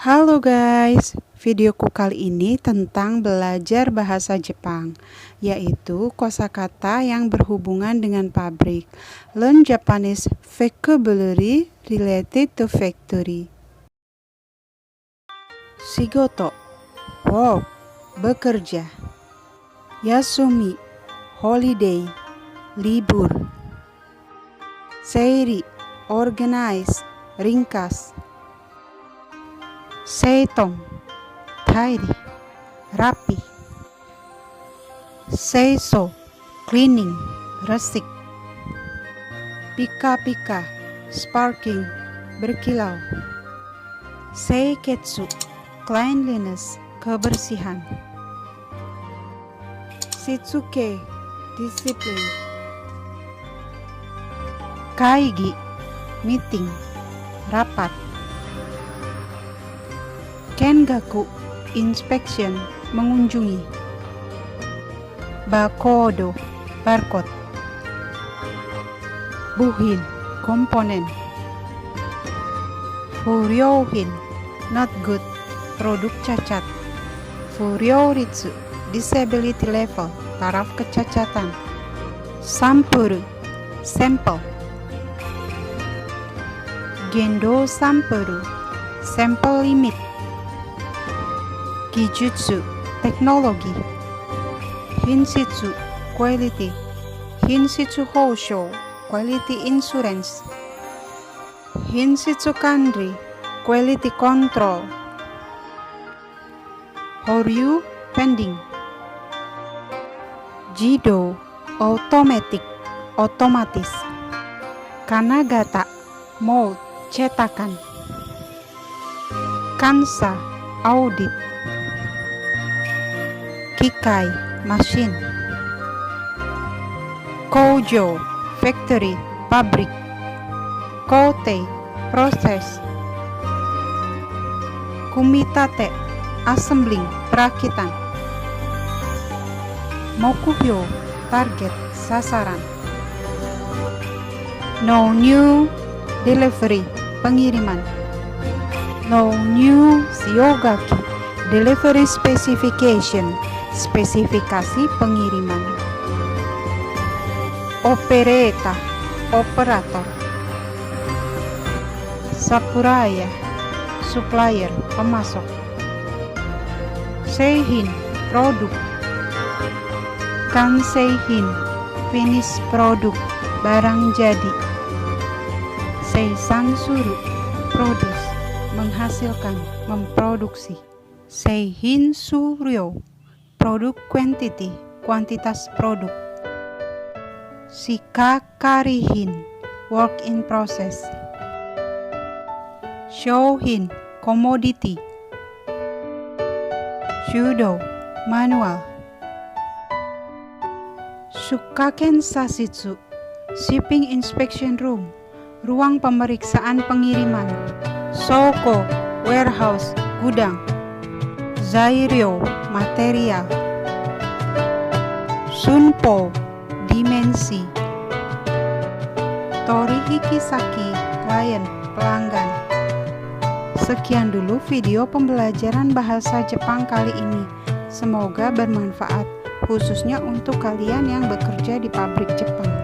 Halo guys, videoku kali ini tentang belajar bahasa Jepang, yaitu kosakata yang berhubungan dengan pabrik. Learn Japanese vocabulary related to factory. Shigoto, work, bekerja. Yasumi, holiday, libur. Seiri, organize, ringkas. Seiton, tidy, rapi. Seiso, cleaning, resik. Pika-pika, sparking, berkilau. Seiketsu, cleanliness, kebersihan. Shitsuke, disiplin. Kaigi, meeting, rapat. Kengaku, inspection, mengunjungi. Bakodo, barcode. Buhin, komponen. Furyohin, not good, produk cacat. Furyoritsu, disability level, taraf kecacatan. Sampuru, sampel. Gendo sampuru, sampel limit. Kijutsu, teknologi. Hinshitsu, quality. Hinshitsu Hoshou, quality insurance. Hinshitsu Kanri, quality control. Horyu, pending. Jido, automatic, otomatis. Kanagata, mold, cetakan. Kansa, audit. Kikai, mesin. Kojo, factory, pabrik. Kote, proses. Kumitate, assembling, perakitan. Mokuhyo, target, sasaran. No new, delivery, pengiriman. No new shiogaki, delivery specification, spesifikasi pengiriman. Opereta, operator. Supplier, supplier, pemasok. Seihin, produk. Kanseihin, finish produk, barang jadi. Seisansuru, produce, menghasilkan, memproduksi. Seihin suryo, produk quantity, kuantitas produk. Shikakarihin, work in process. Shouhin, commodity. Shudo, manual. Shukaken sasitsu, shipping inspection room, ruang pemeriksaan pengiriman. Soko, warehouse, gudang. Zairyo, material. Sunpo, dimensi. Torihikisaki, klien, pelanggan. Sekian dulu video pembelajaran bahasa Jepang kali ini. Semoga bermanfaat, khususnya untuk kalian yang bekerja di pabrik Jepang.